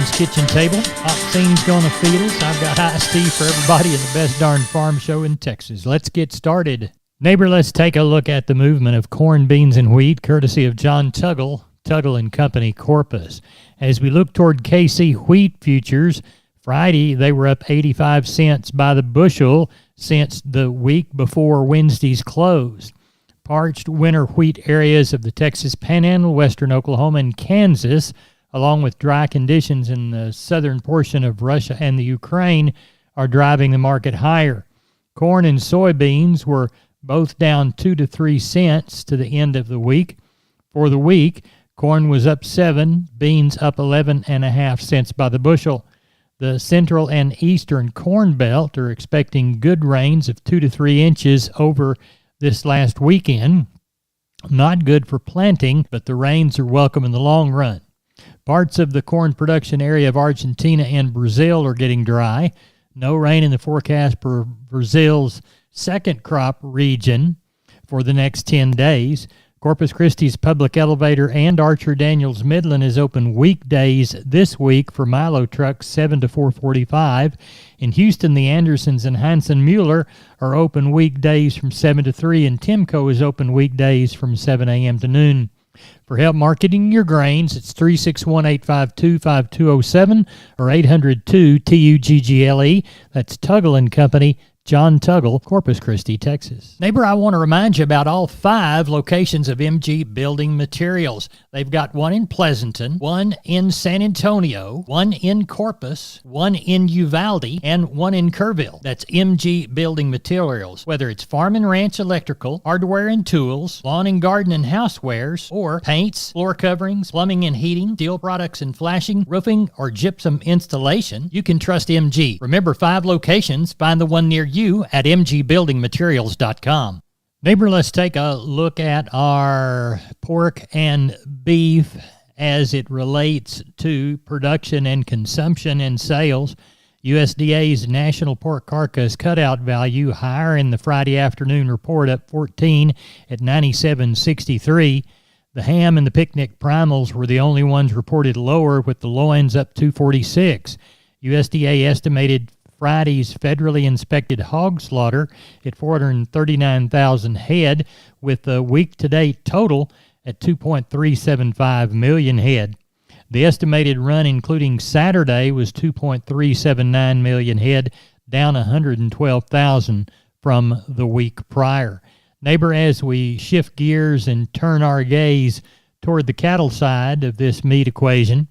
Farm's kitchen table. Hot scene's gonna feed us. I've got iced tea for everybody in the best darn farm show in Texas. Let's get started. Neighbor, let's take a look at the movement of corn, beans, and wheat, courtesy of John Tuggle, Tuggle and Company, Corpus. As we look toward KC wheat futures, Friday they were up 85 cents by the bushel since the week before Wednesday's close. Parched winter wheat areas of the Texas Panhandle, western Oklahoma, and Kansas, along with dry conditions in the southern portion of Russia and the Ukraine, are driving the market higher. Corn and soybeans were both down 2 to 3 cents to the end of the week. For the week, corn was up 7, beans up 11.5 cents by the bushel. The central and eastern corn belt are expecting good rains of 2 to 3 inches over this last weekend. Not good for planting, but the rains are welcome in the long run. Parts of the corn production area of Argentina and Brazil are getting dry. No rain in the forecast for Brazil's second crop region for the next 10 days. Corpus Christi's Public Elevator and Archer Daniels Midland is open weekdays this week for Milo trucks 7 to 4:45. In Houston, the Andersons and Hanson Mueller are open weekdays from 7 to 3, and Timco is open weekdays from 7 a.m. to noon. For help marketing your grains, it's 361-852-5207 or 800-2-TUGGLE. That's Tuggle and Company, John Tuggle, Corpus Christi, Texas. Neighbor, I want to remind you about all 5 locations of MG Building Materials. They've got one in Pleasanton, one in San Antonio, one in Corpus, one in Uvalde, and one in Kerrville. That's MG Building Materials. Whether it's farm and ranch electrical, hardware and tools, lawn and garden and housewares, or paints, floor coverings, plumbing and heating, steel products and flashing, roofing, or gypsum installation, you can trust MG. Remember, 5 locations. Find the one near you at mgbuildingmaterials.com. Neighbor, let's take a look at our pork and beef as it relates to production and consumption and sales. USDA's National Pork Carcass Cutout Value higher in the Friday afternoon report, up 14 at 97.63. The ham and the picnic primals were the only ones reported lower, with the loins up 246. USDA estimated Friday's federally inspected hog slaughter at 439,000 head, with the week-to-date total at 2.375 million head. The estimated run, including Saturday, was 2.379 million head, down 112,000 from the week prior. Neighbor, as we shift gears and turn our gaze toward the cattle side of this meat equation,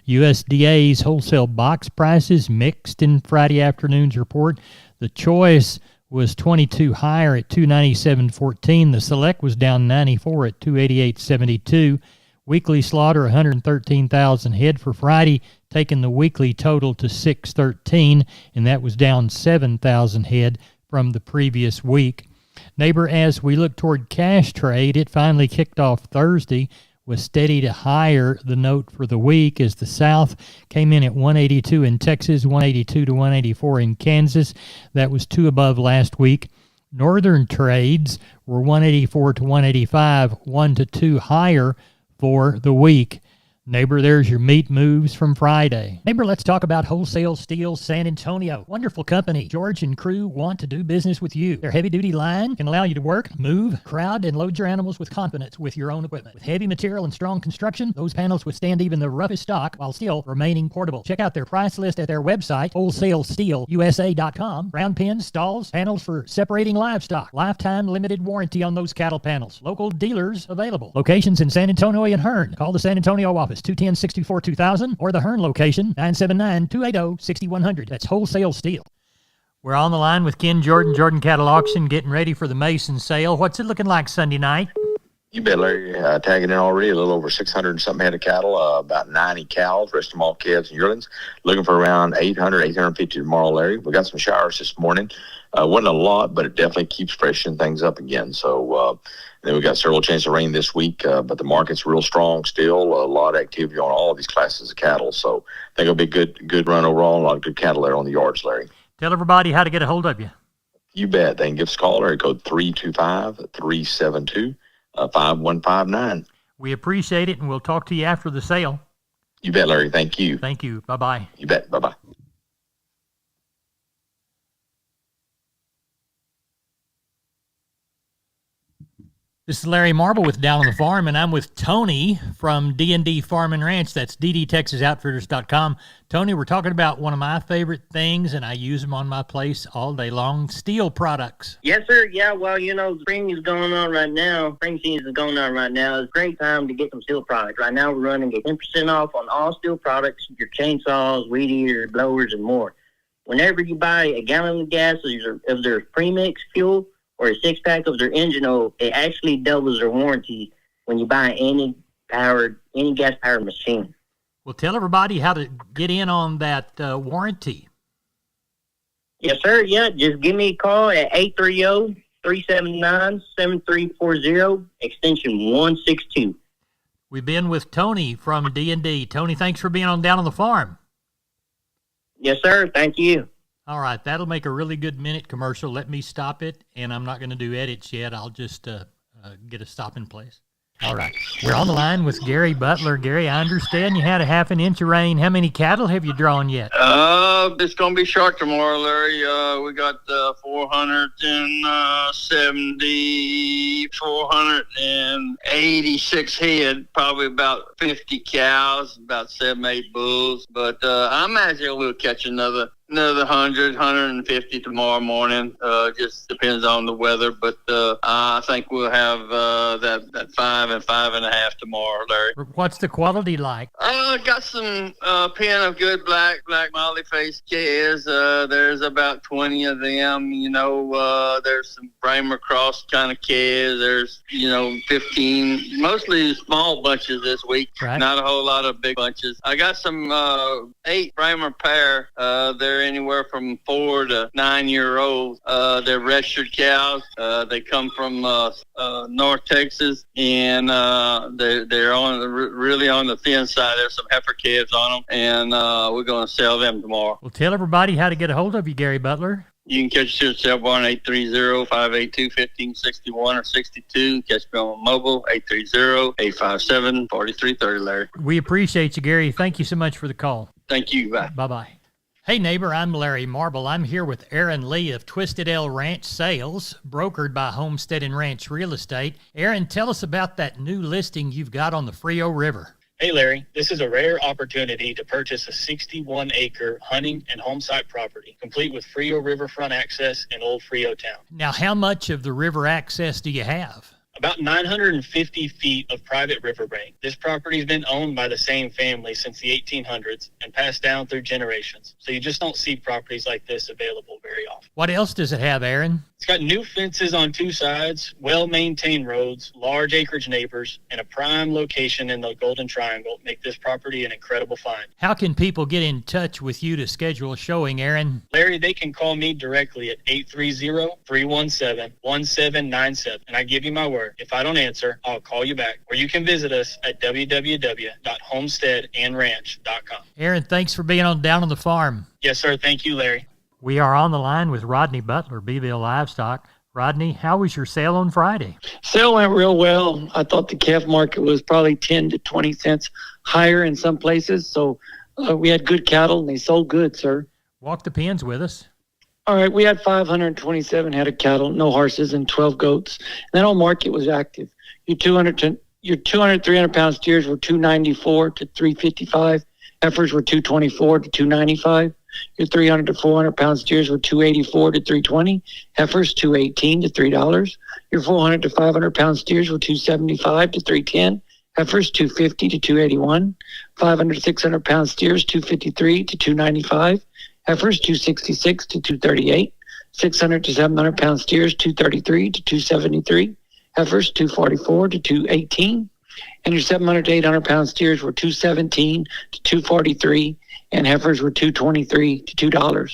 USDA's wholesale box prices mixed in Friday afternoon's report. The choice was 22 higher at 297.14. The select was down 94 at 288.72. Weekly slaughter 113,000 head for Friday, taking the weekly total to 613, and that was down 7,000 head from the previous week. Neighbor, as we look toward cash trade, it finally kicked off Thursday, was steady to higher, the note for the week, as the South came in at 182 in Texas, 182 to 184 in Kansas. That was 2 above last week. Northern trades were 184 to 185, 1 to 2 higher for the week. Neighbor, there's your meat moves from Friday. Neighbor, let's talk about Wholesale Steel San Antonio. Wonderful company. George and crew want to do business with you. Their heavy-duty line can allow you to work, move, crowd, and load your animals with confidence with your own equipment. With heavy material and strong construction, those panels withstand even the roughest stock while still remaining portable. Check out their price list at their website, wholesalesteelusa.com. Round pins, stalls, panels for separating livestock. Lifetime limited warranty on those cattle panels. Local dealers available. Locations in San Antonio and Hearn. Call the San Antonio office, 210-64-2000, or the Hearn location, 979-280-6100. That's Wholesale Steel. We're on the line with Ken Jordan, Jordan Cattle Auction, getting ready for the Mason sale. What's it looking like Sunday night? You bet, Larry. Tagging in already a little over 600 and something head of cattle, about 90 cows, rest of them all calves and yearlings. Looking for around 850 tomorrow, Larry. We got some showers this morning. Wasn't a lot, but it definitely keeps freshening things up again. So then we got several chances of rain this week, but the market's real strong still. A lot of activity on all of these classes of cattle. So I think it'll be a good run overall. A lot of good cattle there on the yards, Larry. Tell everybody how to get a hold of you. You bet. They can give us a call, area code 325-372-5159. We appreciate it, and we'll talk to you after the sale. You bet, Larry. Thank you. Thank you. Bye-bye. You bet. Bye-bye. This is Larry Marble with Down on the Farm, and I'm with Tony from D&D Farm and Ranch. That's ddtexasoutfitters.com. Tony, we're talking about one of my favorite things, and I use them on my place all day long, steel products. Yes, sir. Yeah, well, spring is going on right now. Spring season is going on right now. It's a great time to get some steel products. Right now, we're running get 10% off on all steel products, your chainsaws, weed eaters, blowers, and more. Whenever you buy a gallon of gas, if there's premix fuel, or a 6-pack of their engine oil, it actually doubles their warranty when you buy any gas-powered machine. Well, tell everybody how to get in on that warranty. Yes, sir. Yeah, just give me a call at 830-379-7340, extension 162. We've been with Tony from D&D. Tony, thanks for being on Down on the Farm. Yes, sir. Thank you. All right, that'll make a really good minute commercial. Let me stop it, and I'm not going to do edits yet. I'll just get a stop in place. All right, we're on the line with Gary Butler. Gary, I understand you had a half an inch of rain. How many cattle have you drawn yet? It's going to be short tomorrow, Larry. We got 486 head, probably about 50 cows, about 7-8 bulls. But I imagine we'll catch another 100, 150 tomorrow morning. Just depends on the weather, but I think we'll have that 5 and 5.5 tomorrow, Larry. What's the quality like? Got some pen of good black molly face calves. There's about 20 of them. There's some Bramer cross kind of calves. There's 15, mostly small bunches this week. Right. Not a whole lot of big bunches. I got some 8 Bramer pair. They're anywhere from 4 to 9 year olds. They're registered cows. They come from North Texas, and they're really on the thin side. There's some heifer calves on them, and we're going to sell them tomorrow. Well, tell everybody how to get a hold of you, Gary Butler. You can catch us here at cell bar 830-582-1561 or 62. Catch me on mobile 830-857-4330, Larry. We appreciate you, Gary. Thank you so much for the call. Thank you. Bye. Bye-bye. Hey, neighbor, I'm Larry Marble. I'm here with Aaron Lee of Twisted L Ranch Sales, brokered by Homestead and Ranch Real Estate. Aaron, tell us about that new listing you've got on the Frio River. Hey, Larry, this is a rare opportunity to purchase a 61-acre hunting and home site property, complete with Frio riverfront access in Old Frio Town. Now, how much of the river access do you have? About 950 feet of private riverbank. This property has been owned by the same family since the 1800s and passed down through generations. So you just don't see properties like this available very often. What else does it have, Aaron? It's got new fences on 2 sides, well-maintained roads, large acreage neighbors, and a prime location in the Golden Triangle make this property an incredible find. How can people get in touch with you to schedule a showing, Aaron? Larry, they can call me directly at 830-317-1797, and I give you my word. If I don't answer, I'll call you back. Or you can visit us at www.homesteadandranch.com. Aaron, thanks for being on Down on the Farm. Yes, sir. Thank you, Larry. We are on the line with Rodney Butler, Beeville Livestock. Rodney, how was your sale on Friday? Sale went real well. I thought the calf market was probably 10 to 20 cents higher in some places. So we had good cattle, and they sold good, sir. Walk the pens with us. All right, we had 527 head of cattle, no horses, and 12 goats. And that whole market was active. Your 200, 300-pound steers were 294 to 355. Heifers were 224 to 295. Your 300 to 400-pound steers were 284 to 320. Heifers 218 to $3. Your 400 to 500-pound steers were 275 to 310. Heifers 250 to 281. 500 to 600-pound steers 253 to 295. Heifers 266 to 238. 600 to 700-pound steers 233 to 273. Heifers 244 to 218. And your 700 to 800-pound steers were 217 to 243. And heifers were $223 to $2.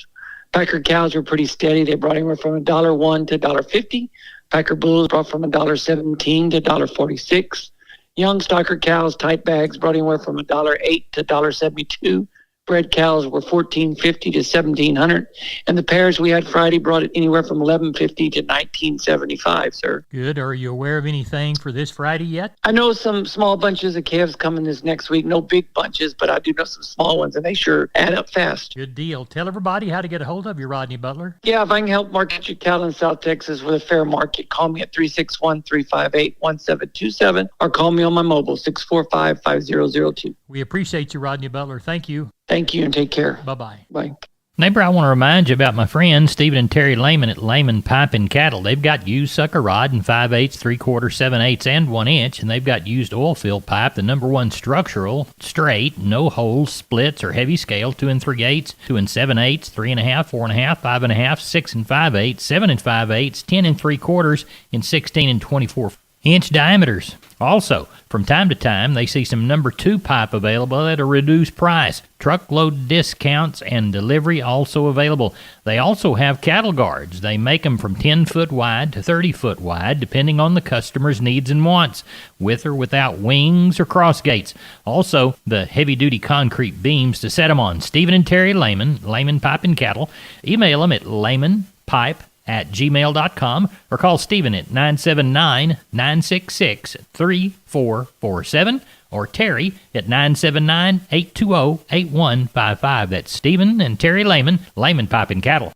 Packer cows were pretty steady. They brought anywhere from $1.01 to $1.50. Packer bulls brought from $1.17 to $1.46. Young stocker cows, tight bags, brought anywhere from $1.08 to $1.72. bred cows were $1,450 to $1,700, and the pairs we had Friday brought it anywhere from $1,150 to $1,975, sir. Good. Are you aware of anything for this Friday yet? I know some small bunches of calves coming this next week. No big bunches, but I do know some small ones, and they sure add up fast. Good deal. Tell everybody how to get a hold of you, Rodney Butler. Yeah, if I can help market your cattle in South Texas with a fair market, call me at 361-358-1727 or call me on my mobile, 645-5002. We appreciate you, Rodney Butler. Thank you. Thank you and take care. Bye-bye. Bye. Neighbor, I want to remind you about my friends Stephen and Terry Lehman at Lehman Pipe and Cattle. They've got used sucker rod in 5/8, 3/4, 7/8, and 1 inch, and they've got used oil field pipe, the #1 structural, straight, no holes, splits, or heavy scale, 2 3/8, 2 7/8, 3.5, 4.5, 5.5, 6 5/8, 7 5/8, 10 3/4, and 16 24-inch diameters. Also, from time to time, they see some #2 pipe available at a reduced price. Truckload discounts and delivery also available. They also have cattle guards. They make them from 10-foot wide to 30-foot wide, depending on the customer's needs and wants, with or without wings or cross gates. Also, the heavy-duty concrete beams to set them on. Stephen and Terry Lehman, Lehman Pipe and Cattle. Email them at lehmanpipe@gmail.com or call Stephen at 979-966-3447 or Terry at 979-820-8155. That's Stephen and Terry Lehman, Lehman Pipe and Cattle.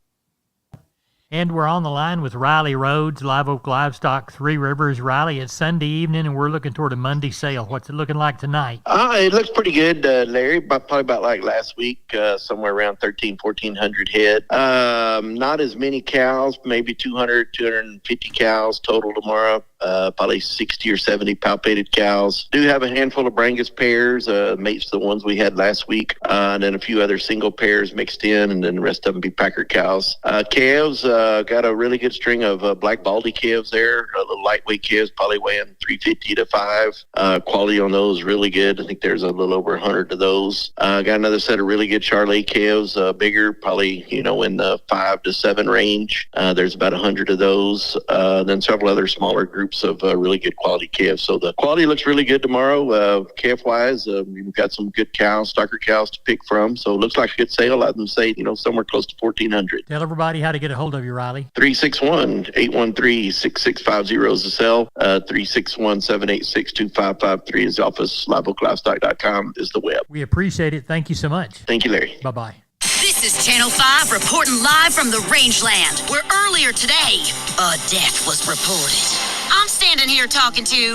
And we're on the line with Riley Rhodes, Live Oak Livestock, Three Rivers. Riley, it's Sunday evening, and we're looking toward a Monday sale. What's it looking like tonight? It looks pretty good, Larry. Probably about like last week, somewhere around 1,400 head. Not as many cows, maybe 200, 250 cows total tomorrow. Probably 60 or 70 palpated cows. Do have a handful of Brangus pairs, mates the ones we had last week, and then a few other single pairs mixed in, and then the rest of them be Packer cows. Calves, got a really good string of black baldy calves there, little lightweight calves, probably weighing 350 to 5. Quality on those really good. I think there's a little over 100 of those. Got another set of really good Charolais calves, bigger, probably in the 5 to 7 range. There's about 100 of those. Then several other smaller groups of really good quality calves. So the quality looks really good tomorrow. Calf wise, we've got some good cows, stocker cows to pick from. So it looks like a good sale. I'd say, somewhere close to 1,400. Tell everybody how to get a hold of you, Riley. 361-813-6650 is the cell. 361-786-2553 is the office. LiveOakLivestock.com is the web. We appreciate it. Thank you so much. Thank you, Larry. Bye-bye. This is Channel 5 reporting live from the rangeland, where earlier today, a death was reported. I'm standing here talking to...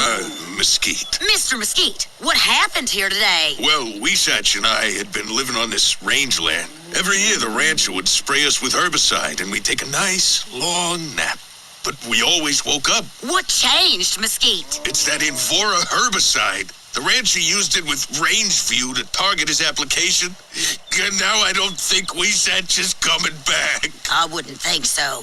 Mesquite. Mr. Mesquite, what happened here today? Well, Weesatch and I had been living on this rangeland. Every year, the rancher would spray us with herbicide, and we'd take a nice, long nap. But we always woke up. What changed, Mesquite? It's that Invora herbicide. The rancher used it with Rangeview to target his application, and now I don't think Weesatch is coming back. I wouldn't think so.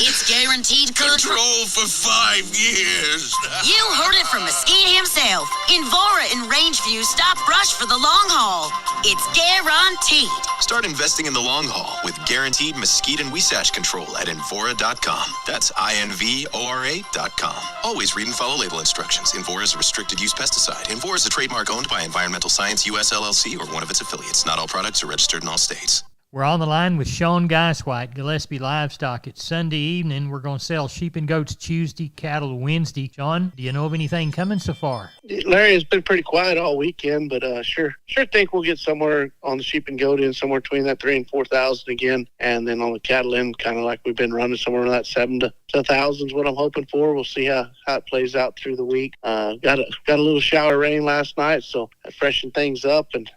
It's guaranteed control for 5 years. You heard it from Mesquite himself. Invora and Rangeview stop brush for the long haul. It's guaranteed. Start investing in the long haul with guaranteed Mesquite and Weesatch control at Invora.com. That's INVORA.com. Always read and follow label instructions. Invora is a restricted use pesticide. Invora is a trademark owned by Environmental Science US LLC or one of its affiliates. Not all products are registered in all states. We're on the line with Sean Geiswhite, Gillespie Livestock. It's Sunday evening. We're going to sell sheep and goats Tuesday, cattle Wednesday. Sean, do you know of anything coming so far? Larry, it's been pretty quiet all weekend, but sure think we'll get somewhere on the sheep and goat end, somewhere between that 3,000 and 4,000 again, and then on the cattle end, kind of like we've been running somewhere around that 7,000 to 1,000 is what I'm hoping for. We'll see how it plays out through the week. Got a little shower rain last night, so I freshened things up, and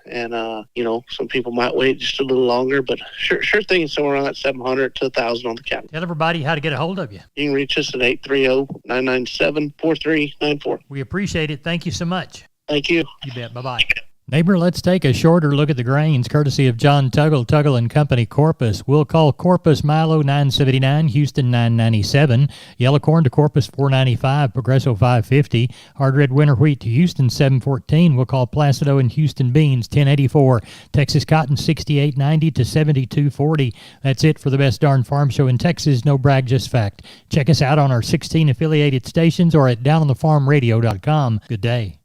some people might wait just a little longer, but sure thing somewhere around that 700 to 1,000 on the cattle. Tell everybody how to get a hold of you. You can reach us at 830-997-4394. We appreciate it. Thank you so much. Thank you. You bet. Bye-bye. Neighbor, let's take a shorter look at the grains, courtesy of John Tuggle and Company, Corpus. We'll call Corpus Milo $9.79, Houston $9.97, yellow corn to Corpus $4.95, Progresso $5.50, hard red winter wheat to Houston $7.14. We'll call Placido and Houston beans $10.84, Texas cotton $68.90 to $72.40. That's it for the best darn farm show in Texas. No brag, just fact. Check us out on our 16 affiliated stations or at downonthefarmradio.com. Good day.